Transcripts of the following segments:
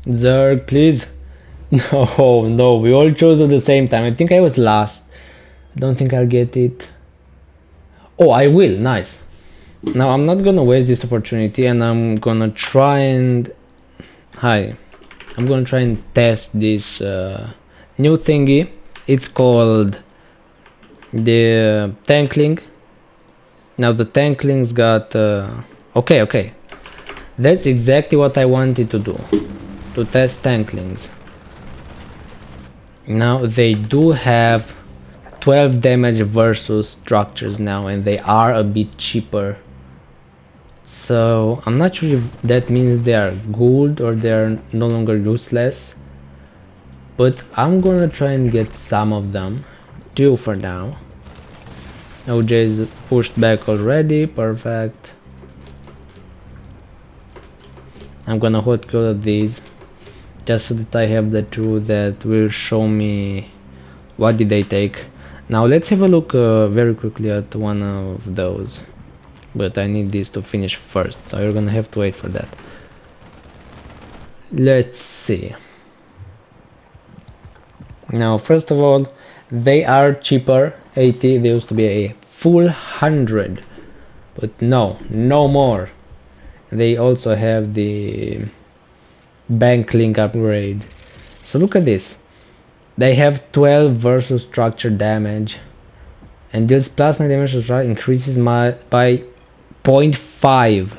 Zerg, please. No, no, we all chose at the same time. I think I was last. I don't think I'll get it. Oh, I will. Nice. Now I'm not gonna waste this opportunity, and I'm gonna try and I'm gonna try and test this new thingy. It's called the Tankling. Now the Tanklings got okay. That's exactly what I wanted to do, to test Tanklings. Now they do have 12 damage versus structures now, and they are a bit cheaper. So I'm not sure if that means they are good or they are no longer useless, but I'm gonna try and get some of them. 2 for now. OJ is pushed back already, perfect. I'm gonna hot kill these just so that I have the 2 that will show me what did they take. Now let's have a look very quickly at one of those, but I need this to finish first, so you're gonna have to wait for that. Let's see. Now first of all, they are cheaper. 80, they used to be a full 100, but no more. They also have the bank link upgrade. So look at this. They have 12 versus structure damage, and deals plus 9 damage to structure, increases by 0.5.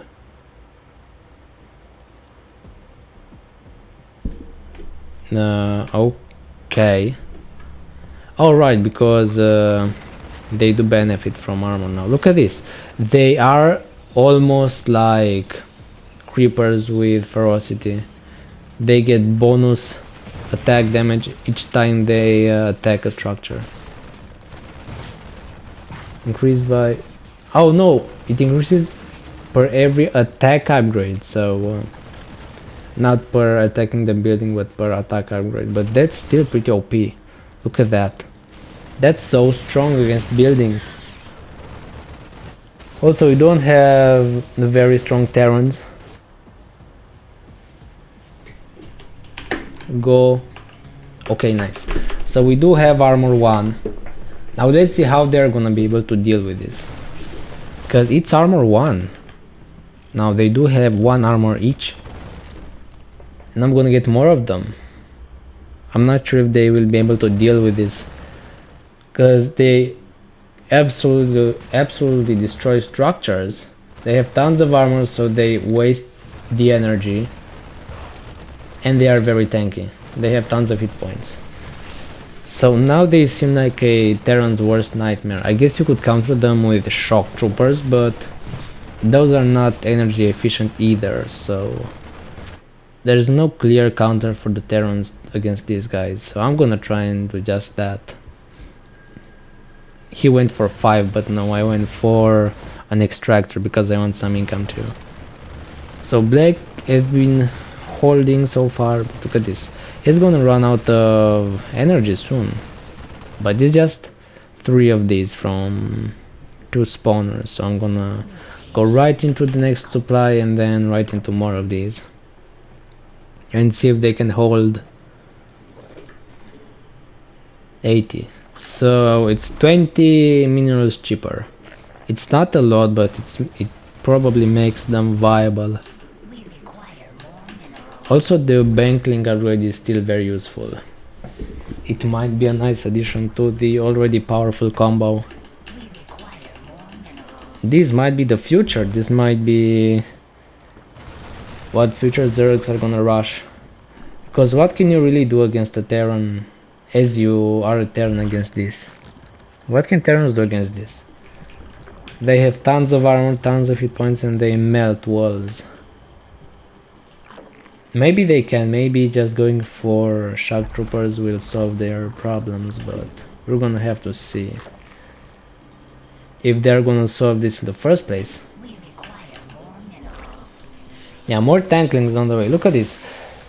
Okay. Alright, because they do benefit from armor now. Look at this. They are almost like creepers with ferocity. They get bonus attack damage each time they attack a structure. Increased by... oh no, it increases per every attack upgrade, so not per attacking the building but per attack upgrade, but that's still pretty OP. Look at that. That's so strong against buildings. Also, we don't have the very strong Terrans. Go. Okay, nice. So we do have armor 1. Now let's see how they're gonna be able to deal with this, because it's armor 1. Now they do have 1 armor each, and I'm gonna get more of them. I'm not sure if they will be able to deal with this, because they absolutely destroy structures. They have tons of armor, so they waste the energy, and they are very tanky. They have tons of hit points. So now they seem like a Terran's worst nightmare. I guess you could counter them with shock troopers, but those are not energy efficient either, so there's no clear counter for the Terrans against these guys. So I'm gonna try and do just that. He went for 5, but no, I went for an extractor because I want some income too. So Black has been holding so far. Look at this. He's gonna run out of energy soon, but it's just 3 of these from 2 spawners, so I'm gonna go right into the next supply and then right into more of these and see if they can hold 80. So it's 20 minerals cheaper. It's not a lot, but it probably makes them viable. Also, the bank-link upgrade is still very useful. It might be a nice addition to the already powerful combo. This might be the future. This might be what future Zergs are gonna rush. Because what can you really do against a Terran as you are a Terran against this? What can Terrans do against this? They have tons of armor, tons of hit points, and they melt walls. Maybe they can, maybe just going for shock troopers will solve their problems, but we're gonna have to see if they're gonna solve this in the first place. Yeah, more Tanklings on the way. Look at this.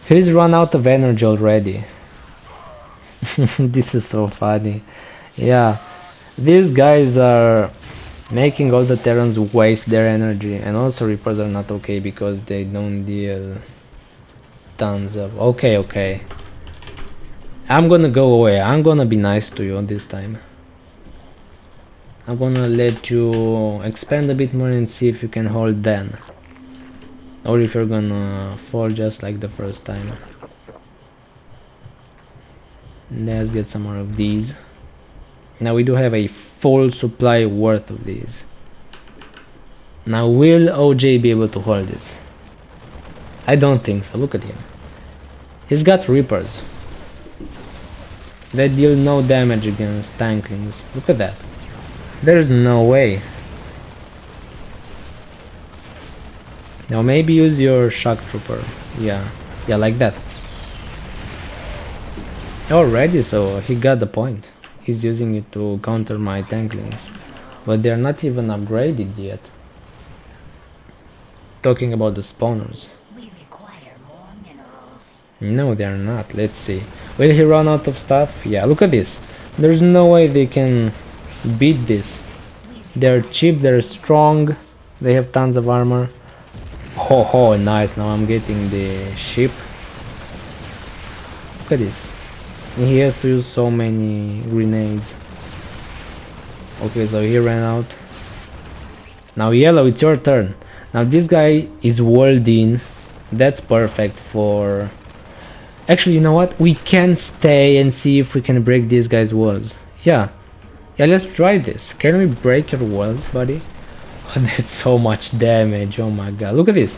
He's run out of energy already. This is so funny. Yeah, these guys are making all the Terrans waste their energy, and also Reapers are not okay because they don't deal tons of... Okay. I'm gonna go away. I'm gonna be nice to you this time. I'm gonna let you expand a bit more and see if you can hold then. Or if you're gonna fall just like the first time. Let's get some more of these. Now we do have a full supply worth of these. Now will OJ be able to hold this? I don't think so. Look at him. He's got Reapers that deal no damage against Tanklings. Look at that. There's no way. Now maybe use your Shock Trooper. Yeah, like that. Already, so he got the point. He's using it to counter my Tanklings. But they're not even upgraded yet. Talking about the spawners. We require more minerals. No, they're not. Let's see. Will he run out of stuff? Yeah, look at this. There's no way they can beat this. They're cheap, they're strong, they have tons of armor. Oh, nice. Now I'm getting the ship. Look at this. He has to use so many grenades. Okay, so he ran out. Now yellow, it's your turn. Now this guy is walled in. That's perfect for... Actually, you know what? We can stay and see if we can break these guys' walls. Yeah, let's try this. Can we break your walls, buddy? Oh, that's so much damage. Oh my god. Look at this.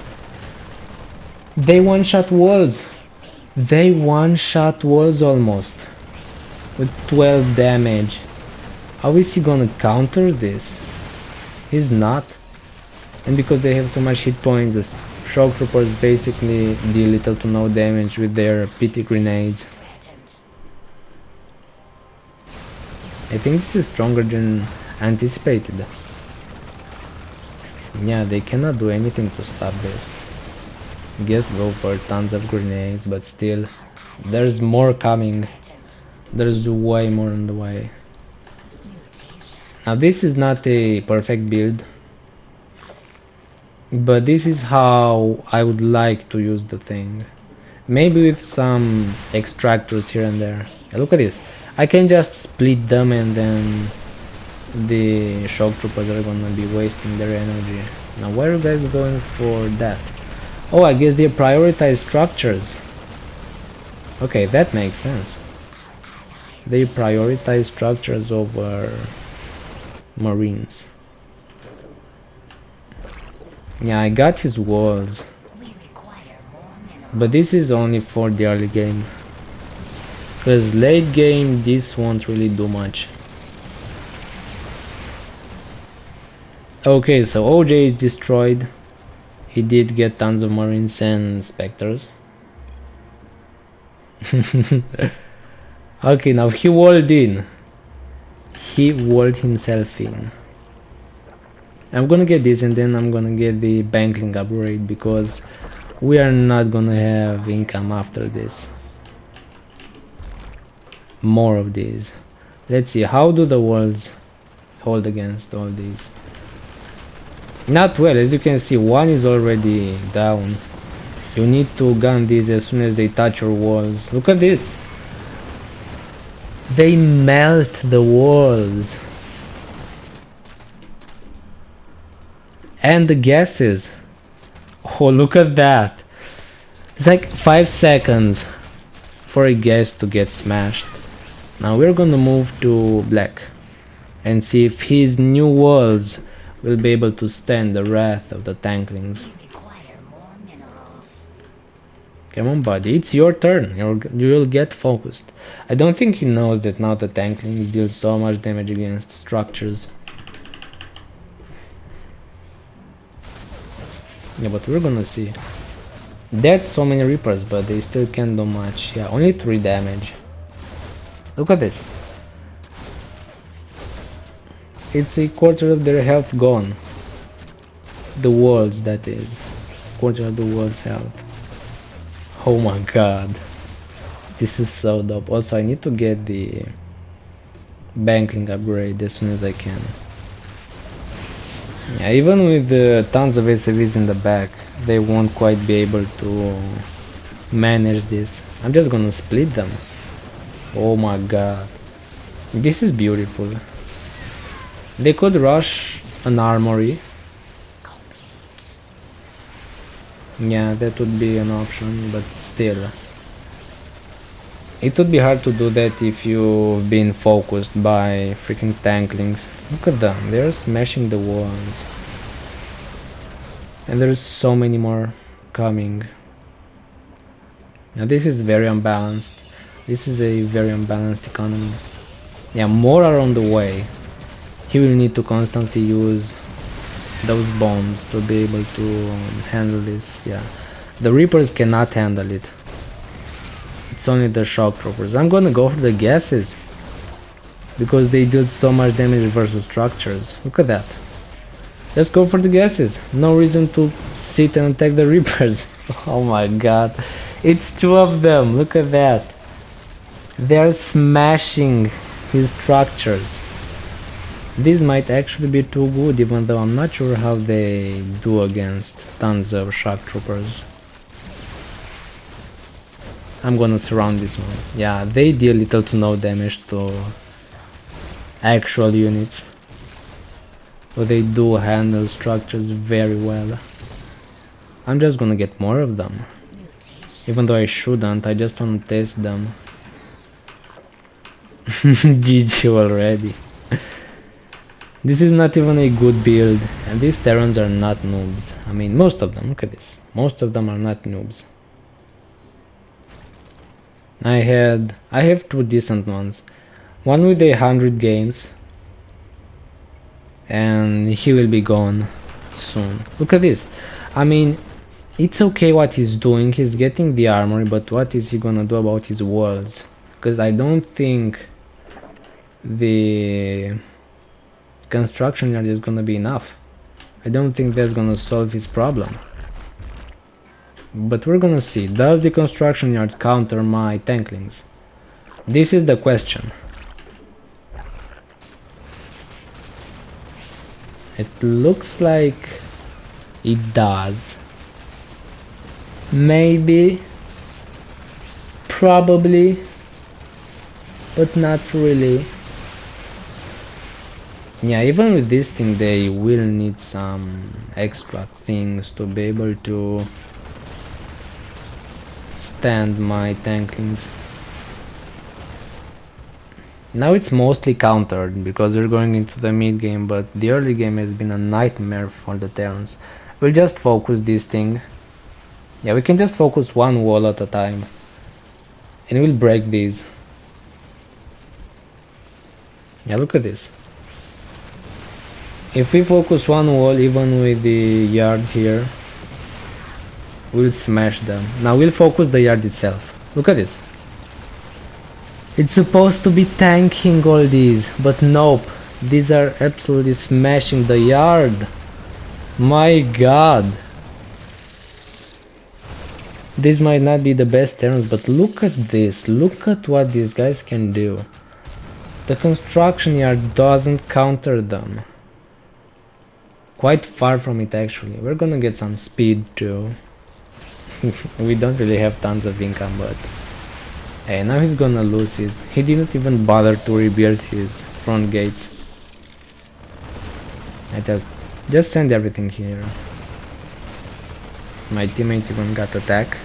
They one-shot walls. They one-shot walls almost. With 12 damage. How is he gonna counter this? He's not. And because they have so much hit points, the Shock Troopers basically deal little to no damage with their pity grenades. I think this is stronger than anticipated. Yeah, they cannot do anything to stop this. Guess go for tons of grenades, but still, there's more coming. There's way more on the way. Now this is not a perfect build, but this is how I would like to use the thing. Maybe with some extractors here and there. Yeah, look at this. I can just split them and then the Shock Troopers are gonna be wasting their energy. Now why are you guys going for that? Oh, I guess they prioritize structures. Okay, that makes sense. They prioritize structures over Marines. Yeah, I got his walls. But this is only for the early game. Because late game, this won't really do much. Okay, so OJ is destroyed. He did get tons of Marines and Spectres. Okay, now he walled in. He walled himself in. I'm gonna get this and then I'm gonna get the Bankling upgrade because we are not gonna have income after this. More of these. Let's see, how do the walls hold against all these? Not well, as you can see, one is already down. You need to gun these as soon as they touch your walls. Look at this. They melt the walls. And the gases. Oh, look at that. It's like 5 seconds for a gas to get smashed. Now we're gonna move to black and see if his new walls will be able to stand the wrath of the Tanklings. Come on, buddy, it's your turn. You will get focused. I don't think he knows that now the Tanklings deal so much damage against structures. Yeah, but we're gonna see. That's so many Reapers, but they still can't do much. Yeah, only 3 damage. Look at this. It's a quarter of their health gone. The walls, that is. Quarter of the walls' health. Oh my god. This is so dope. Also, I need to get the Bankling upgrade as soon as I can. Yeah, even with tons of SCVs in the back, they won't quite be able to manage this. I'm just gonna split them. Oh my god. This is beautiful. They could rush an armory. Yeah, that would be an option, but still. It would be hard to do that if you've been focused by freaking tanklings. Look at them, they're smashing the walls. And there's so many more coming. Now this is very unbalanced. This is a very unbalanced economy. Yeah, more are on the way. He will need to constantly use those bombs to be able to handle this. Yeah, the Reapers cannot handle it. It's only the shock troopers. I'm gonna go for the gases because they deal so much damage versus structures. Look at that. Let's go for the gases. No reason to sit and attack the Reapers. Oh my god. It's two of them. Look at that. They're smashing his structures. This might actually be too good, even though I'm not sure how they do against tons of shock troopers. I'm gonna surround this one. Yeah, they deal little to no damage to actual units, but they do handle structures very well. I'm just gonna get more of them. Even though I shouldn't, I just wanna test them. GG already. This is not even a good build, and these Terrans are not noobs. I mean, most of them, look at this. Most of them are not noobs. I have two decent ones. One with 100 games, and he will be gone soon. Look at this. I mean, it's okay what he's doing. He's getting the armory, but what is he gonna do about his walls? Because I don't think the construction yard is gonna be enough. I don't think that's gonna solve his problem. But we're gonna see. Does the construction yard counter my tanklings? This is the question. It looks like it does. Maybe. Probably. But not really. Yeah, even with this thing they will need some extra things to be able to stand my tanklings. Now it's mostly countered because we're going into the mid game, but the early game has been a nightmare for the Terrans. We'll just focus this thing. Yeah, we can just focus one wall at a time. And we'll break these. Yeah, look at this. If we focus one wall, even with the yard here, we'll smash them. Now we'll focus the yard itself. Look at this. It's supposed to be tanking all these, but nope. These are absolutely smashing the yard. My god. These might not be the best terms, but look at this. Look at what these guys can do. The construction yard doesn't counter them. Quite far from it actually. We're gonna get some speed too. We don't really have tons of income, but hey, now he's gonna lose his. He didn't even bother to rebuild his front gates. I just send everything here. My teammate even got attack.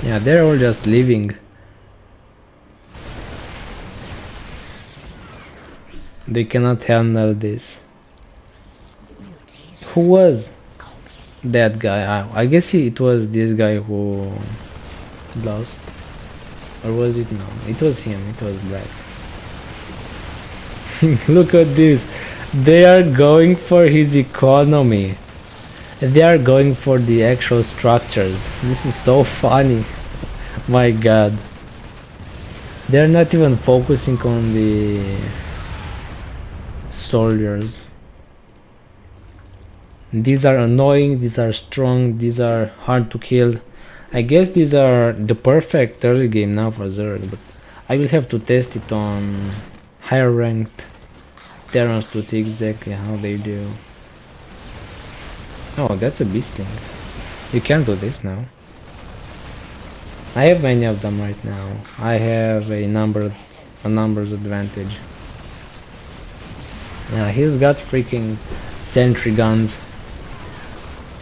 Yeah, they're all just leaving. They cannot handle this. Who was that guy? I guess it was this guy who lost. Or was it? No, it was him. It was black. Look at this. They are going for his economy. They are going for the actual structures. This is so funny. My god. They're not even focusing on the soldiers. These are annoying, these are strong, these are hard to kill. I guess these are the perfect early game now for Zerg, but I will have to test it on higher ranked Terrans to see exactly how they do. Oh, that's a beastling. You can do this now. I have many of them right now. I have a numbers advantage. Yeah, he's got freaking sentry guns,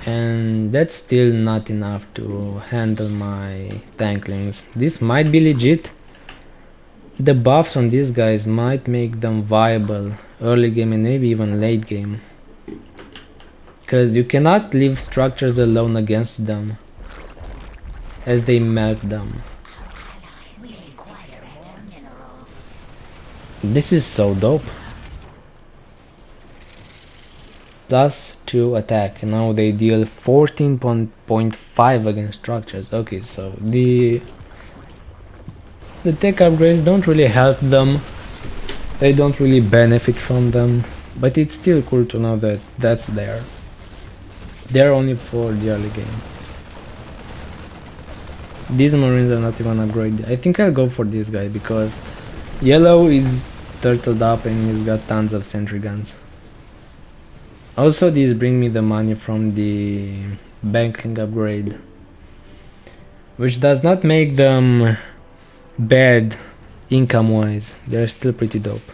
and that's still not enough to handle my tanklings. This might be legit. The buffs on these guys might make them viable early game and maybe even late game, because you cannot leave structures alone against them as they melt them. We require more minerals. This is so dope. +2 attack. Now they deal 14.5 against structures. Okay, so the tech upgrades don't really help them. They don't really benefit from them, but it's still cool to know that that's there. They're only for the early game. These marines are not even upgraded. I think I'll go for this guy because yellow is turtled up and he's got tons of sentry guns. Also, these bring me the money from the bankling upgrade, which does not make them bad income wise. They're still pretty dope.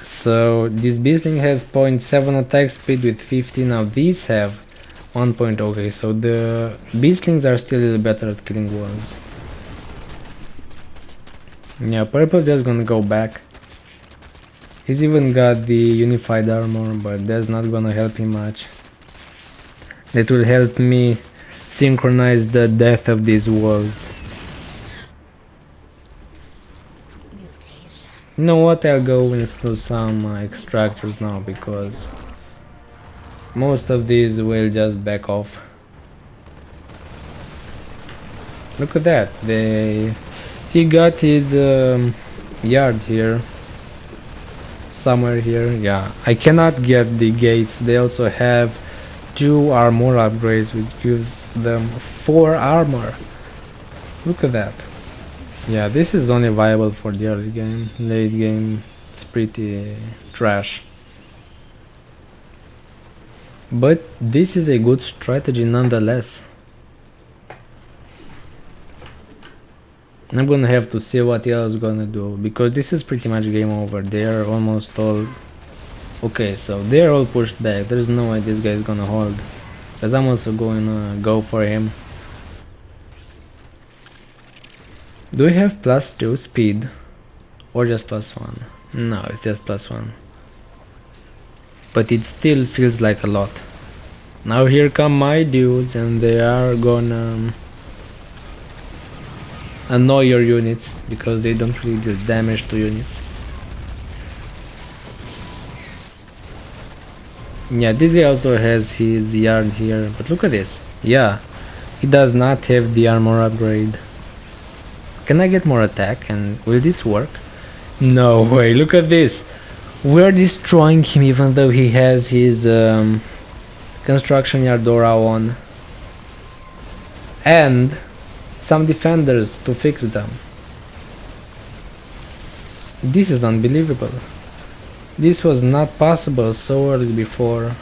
So this beastling has 0.7 attack speed with 50. Now these have 1. Okay, so the beastlings are still a little better at killing walls. Yeah, purple's just gonna go back. He's even got the unified armor, but that's not gonna help him much. That will help me synchronize the death of these walls. Mutation. You know what, I'll go into some extractors now because most of these will just back off. Look at that, he got his yard here. Somewhere here. Yeah, I cannot get the gates. They also have 2 armor upgrades, which gives them 4 armor. Look at that. Yeah, this is only viable for the early game. Late game, it's pretty trash. But this is a good strategy nonetheless. I'm gonna have to see what else gonna do, because this is pretty much game over. They're almost all... Okay, so they're all pushed back. There's no way this guy is gonna hold, because I'm also gonna go for him. Do we have +2 speed or just +1? No, it's just +1, but it still feels like a lot. Now here come my dudes, and they are gonna annoy your units because they don't really deal damage to units. Yeah, this guy also has his yard here, but look at this. Yeah, he does not have the armor upgrade. Can I get more attack, and will this work? No way, look at this. We're destroying him even though he has his construction yard aura on and some defenders to fix them. This is unbelievable. This was not possible so early before.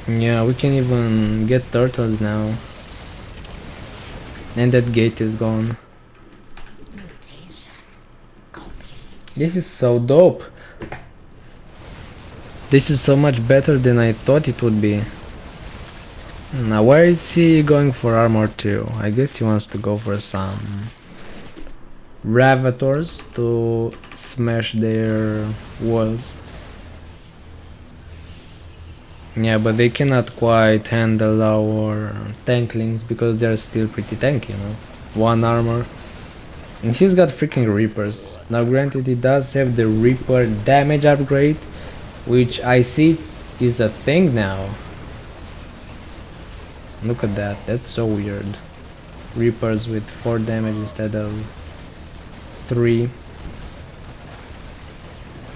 Yeah, we can even get turtles now. And that gate is gone. Mutation. Complete. This is so dope. This is so much better than I thought it would be. Now where is he going for armor too? I guess he wants to go for some Ravators to smash their walls. Yeah, but they cannot quite handle our tanklings because they're still pretty tanky, you know. 1 armor. And he's got freaking Reapers. Now granted, he does have the Reaper damage upgrade, which I see is a thing now. Look at that, that's so weird. Reapers with 4 damage instead of 3.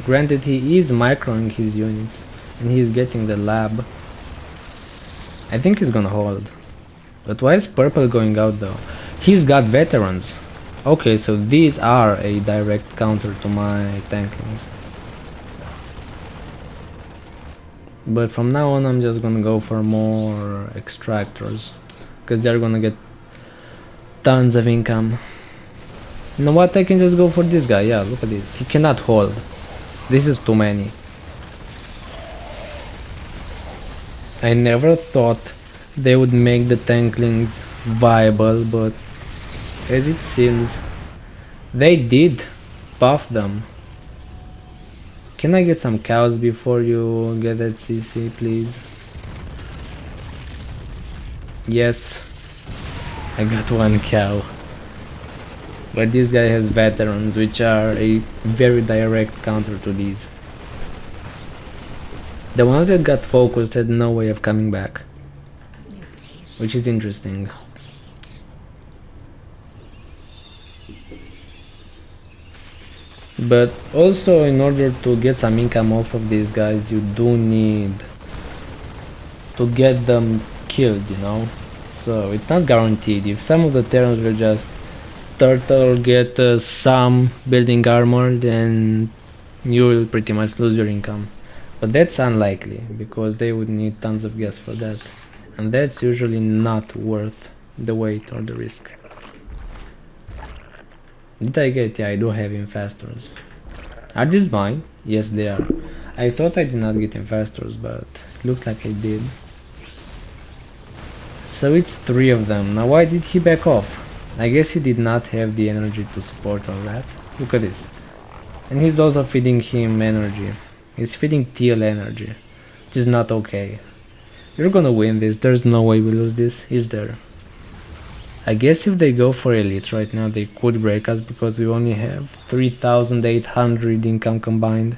Granted, he is microing his units and he's getting the lab. I think he's gonna hold. But why is purple going out though? He's got veterans. Okay, so these are a direct counter to my tanklings. But from now on I'm just gonna go for more extractors, because they're gonna get tons of income. You know what, I can just go for this guy. Yeah, look at this, he cannot hold. This is too many. I never thought they would make the Tanklings viable, but as it seems, they did buff them. Can I get some cows before you get that CC, please? Yes, I got one cow. But this guy has veterans, which are a very direct counter to these. The ones that got focused had no way of coming back, which is interesting. But also, in order to get some income off of these guys, you do need to get them killed, you know? So it's not guaranteed. If some of the Terrans will just turtle get some building armor, then you will pretty much lose your income. But that's unlikely, because they would need tons of gas for that, and that's usually not worth the wait or the risk. Did I get? Yeah, I do have infestors. Are these mine? Yes, they are. I thought I did not get infestors, but it looks like I did. So it's 3 of them. Now why did he back off? I guess he did not have the energy to support all that. Look at this. And he's also feeding him energy. He's feeding Teal energy, which is not okay. We're gonna win this. There's no way we lose this, is there? I guess if they go for elite right now, they could break us, because we only have 3,800 income combined.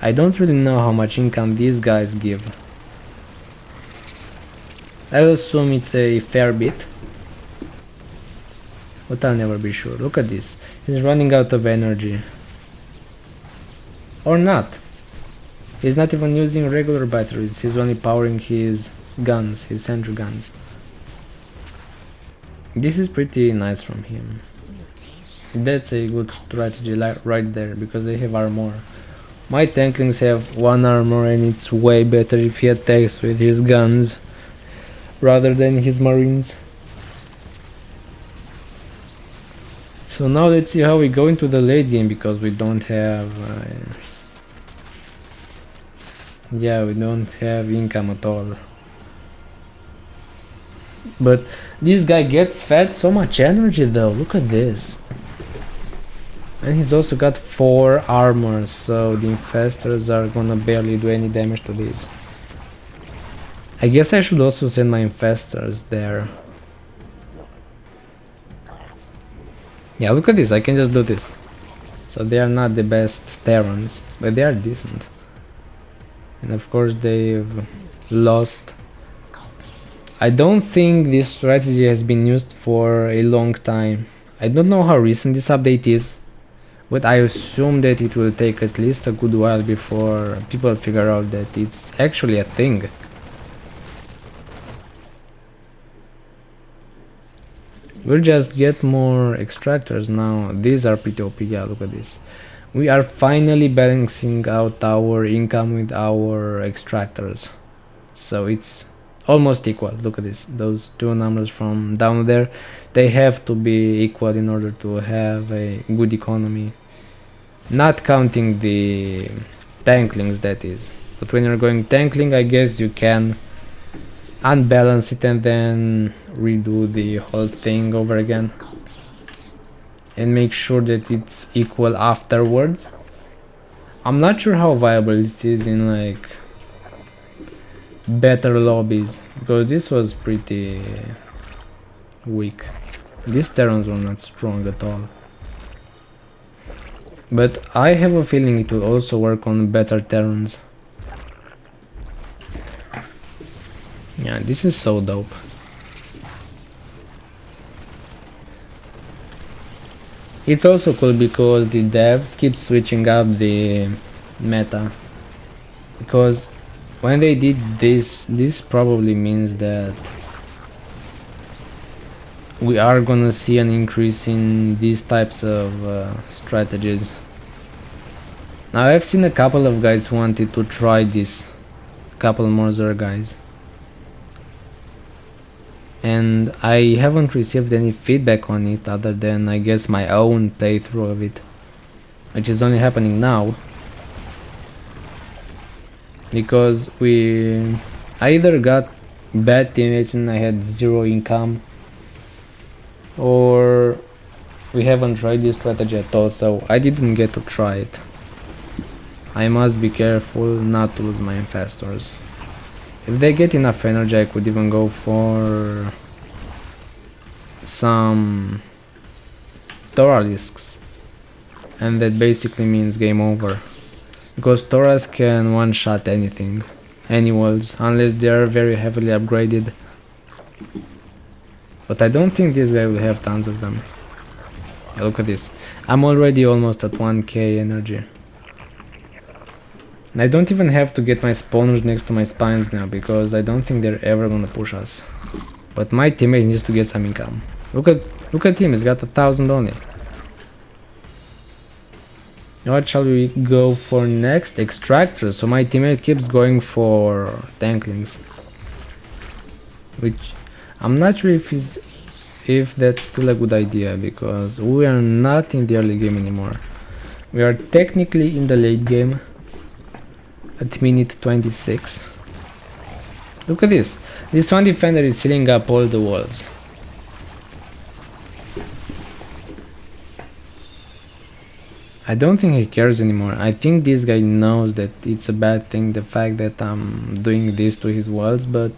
I don't really know how much income these guys give. I'll assume it's a fair bit, but I'll never be sure. Look at this. He's running out of energy. Or not. He's not even using regular batteries. He's only powering his guns, his sentry guns. This is pretty nice from him. That's a good strategy right there, because they have armor. My Tanklings have 1 armor, and it's way better if he attacks with his guns rather than his marines. So now let's see how we go into the late game, because we don't have yeah, we don't have income at all. But this guy gets fed so much energy though, look at this. And he's also got 4 armors, so the infestors are gonna barely do any damage to these. I guess I should also send my infestors there. Yeah, look at this, I can just do this. So they are not the best Terrans, but they are decent. And of course they've lost. I don't think this strategy has been used for a long time. I don't know how recent this update is, but I assume that it will take at least a good while before people figure out that it's actually a thing. We'll just get more extractors now. These are pretty OP. Yeah, look at this. We are finally balancing out our income with our extractors. So it's almost equal. Look at this. Those 2 numbers from down there, they have to be equal in order to have a good economy. Not counting the Tanklings, that is. But when you're going Tankling, I guess you can unbalance it and then redo the whole thing over again and make sure that it's equal afterwards. I'm not sure how viable this is in like better lobbies, because this was pretty weak. These Terrans were not strong at all. But I have a feeling it will also work on better Terrans. Yeah, this is so dope. It's also cool because the devs keep switching up the meta. Because when they did this, this probably means that we are gonna see an increase in these types of strategies. Now I've seen a couple of guys who wanted to try this a couple more Zerg guys. And I haven't received any feedback on it other than, I guess, my own playthrough of it, which is only happening now because I either got bad teammates and I had zero income, or we haven't tried this strategy at all, so I didn't get to try it. I must be careful not to lose my infestors. If they get enough energy, I could even go for some Toralisks, and that basically means game over, because Toras can one-shot anything, any walls, unless they are very heavily upgraded. But I don't think this guy will have tons of them. Yeah, look at this. I'm already almost at 1k energy. And I don't even have to get my spawners next to my spines now, because I don't think they're ever gonna push us. But my teammate needs to get some income. Look at him, he's got 1,000 only. What shall we go for next? Extractor. So my teammate keeps going for Tanklings, which I'm not sure if that's still a good idea, because we are not in the early game anymore. We are technically in the late game at minute 26. Look at this. This one defender is sealing up all the walls. I don't think he cares anymore. I think this guy knows that it's a bad thing, the fact that I'm doing this to his walls, but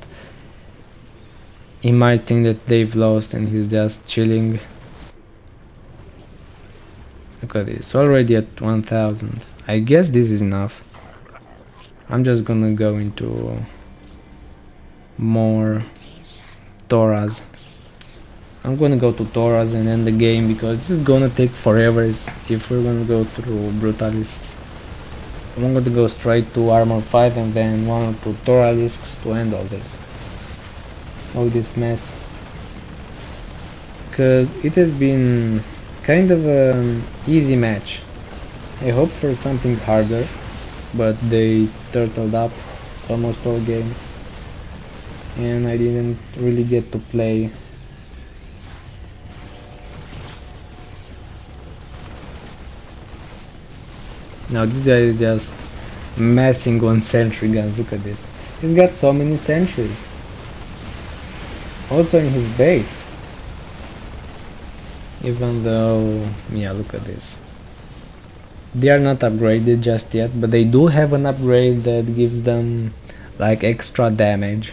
he might think that they've lost and he's just chilling. Look at this, already at 1000. I guess this is enough. I'm just gonna go into more Toras. I'm gonna go to Toras and end the game, because this is gonna take forever if we're gonna go through Brutalisks. I'm gonna go straight to Armor 5 and then 1 or 2 Toralisks to end all this mess. Because it has been kind of an easy match. I hope for something harder, but they turtled up almost all game and I didn't really get to play. Now this guy is just messing on sentry guns. Look at this. He's got so many sentries. Also in his base. Even though, yeah, look at this. They are not upgraded just yet, but they do have an upgrade that gives them like extra damage.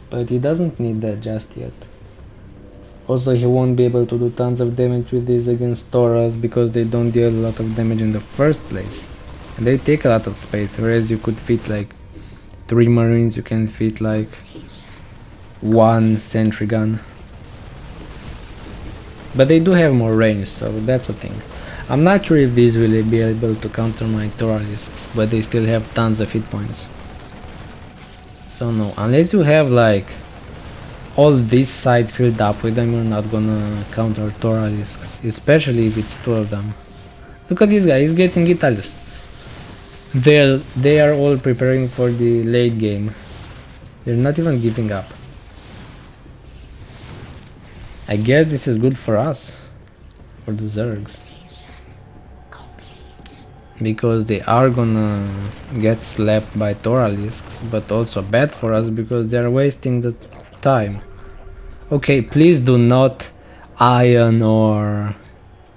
But he doesn't need that just yet. Also, he won't be able to do tons of damage with this against Tauras, because they don't deal a lot of damage in the first place. And they take a lot of space, whereas you could fit like 3 marines, you can fit like 1 sentry gun. But they do have more range, so that's a thing. I'm not sure if these will be able to counter my Toralisks, but they still have tons of hit points. So no, unless you have like all this side filled up with them, you're not gonna counter Toralisks, especially if it's 2 of them. Look at this guy, he's getting Italians. They are all preparing for the late game. They're not even giving up. I guess this is good for us, for the Zergs, because they are gonna get slapped by Toralisks, but also bad for us because they are wasting the time. Okay, please do not iron or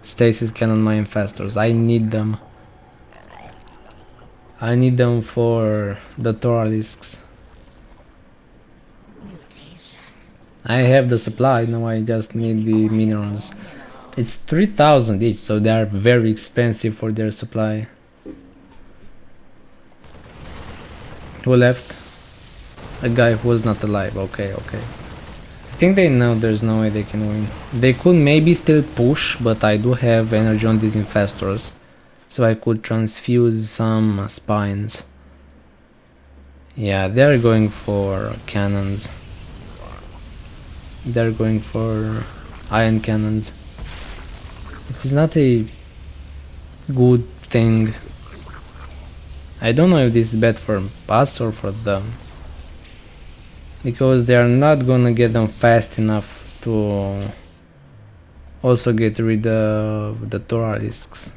stasis cannon my infestors. I need them. I need them for the Toralisks. I have the supply, now I just need the minerals. It's 3000 each, so they are very expensive for their supply. Who left? A guy who was not alive. Okay. I think they know there's no way they can win. They could maybe still push, but I do have energy on these infestors, so I could transfuse some spines. Yeah, they're going for cannons. They're going for iron cannons. It is not a good thing. I don't know if this is bad for us or for them, because they are not gonna get them fast enough to also get rid of the Toralisks.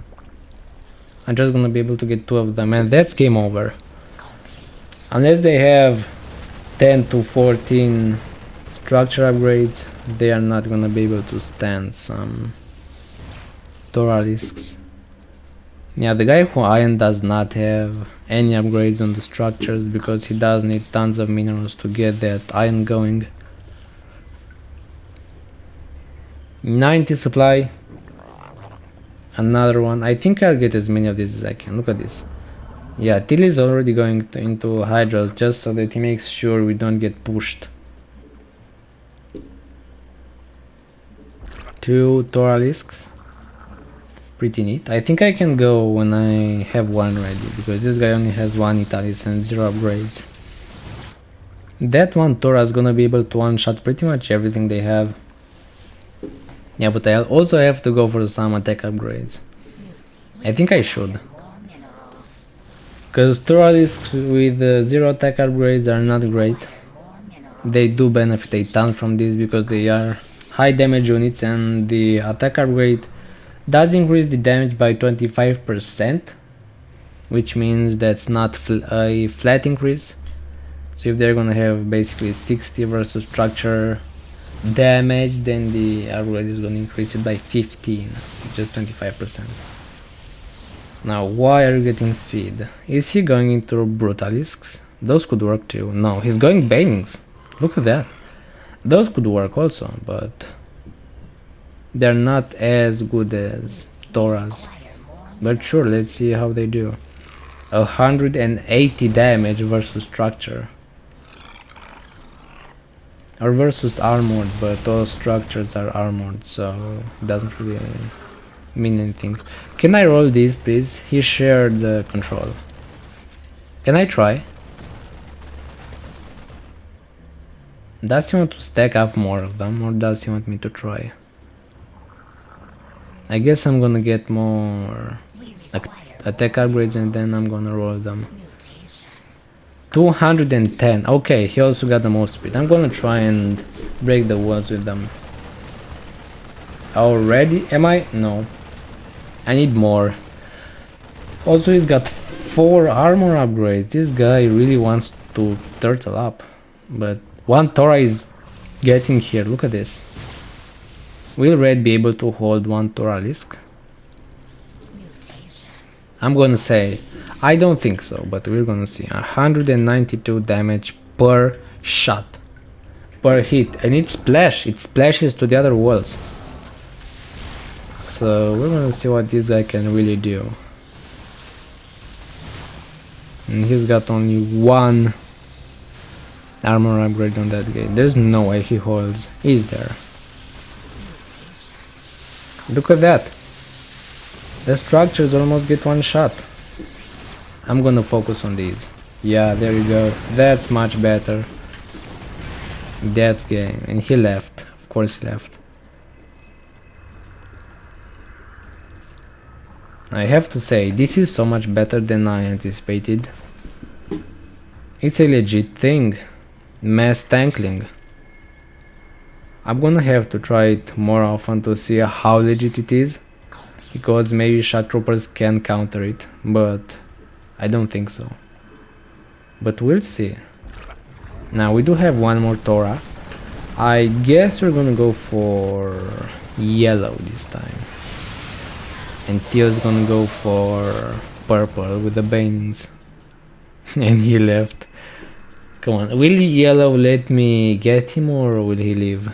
I'm just gonna be able to get 2 of them, and that's game over. Unless they have 10 to 14 structure upgrades, they are not gonna be able to stand some Toralisks. Yeah, the guy who Iron does not have any upgrades on the structures because he does need tons of minerals to get that iron going. 90 supply. Another one. I think I'll get as many of these as I can. Look at this. Yeah, Till is already going into Hydros just so that he makes sure we don't get pushed. 2 Toralisks. Pretty neat. I think I can go when I have 1 ready, because this guy only has 1 Italis and 0 upgrades. That 1 Tora is gonna be able to one-shot pretty much everything they have. Yeah, but I also have to go for some attack upgrades. I think I should. Because Toralisks with 0 attack upgrades are not great. They do benefit a ton from this because they are high damage units, and the attack upgrade does increase the damage by 25%, which means that's not a flat increase. So if they're gonna have basically 60 versus structure damage, then the upgrade is gonna increase it by 15, just 25%. Now, why are you getting speed? Is he going into Brutalisks? Those could work too. No, he's going Banings. Look at that. Those could work also, but they're not as good as Toras. But sure, let's see how they do. 180 damage versus structure. Or versus armored, but all structures are armored, so it doesn't really mean anything. Can I roll this, please? He shared the control. Can I try? Does he want to stack up more of them, or does he want me to try? I guess I'm gonna get more attack upgrades and then I'm gonna roll them. 210. Okay, he also got the most speed. I'm gonna try and break the walls with them. Already? Am I? No. I need more. Also, he's got 4 armor upgrades. This guy really wants to turtle up. But 1 Tora is getting here. Look at this. Will Red be able to hold 1 Toralisk? I'm gonna say, I don't think so, but we're gonna see. 192 damage per shot, per hit, and it splashes to the other walls. So we're gonna see what this guy can really do. And he's got only 1 armor upgrade on that guy. There's no way he holds. Is there? Look at that. The structures almost get 1 shot. I'm gonna focus on these. Yeah, there you go. That's much better. That's game. And he left. Of course he left. I have to say, this is so much better than I anticipated. It's a legit thing. Mass tankling. I'm gonna have to try it more often to see how legit it is, because maybe shock troopers can counter it, but I don't think so. But we'll see. Now we do have 1 more Tora. I guess we're gonna go for yellow this time. And Theo's gonna go for purple with the banings. And he left. Come on, will yellow let me get him or will he leave?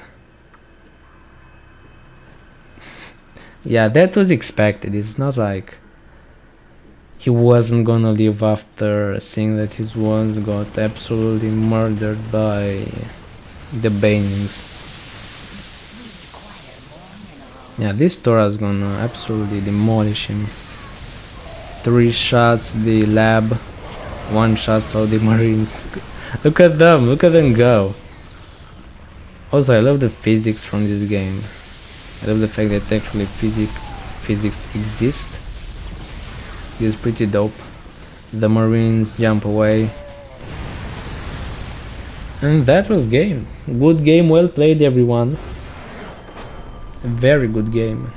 Yeah, that was expected. It's not like he wasn't gonna leave after seeing that his walls got absolutely murdered by the banings. Yeah, this Tora's gonna absolutely demolish him. 3 shots the lab, 1 shot so the marines. Look at them go. Also, I love the physics from this game. I love the fact that actually physics exist. It's pretty dope. The Marines jump away. And that was game. Good game, well played everyone. A very good game.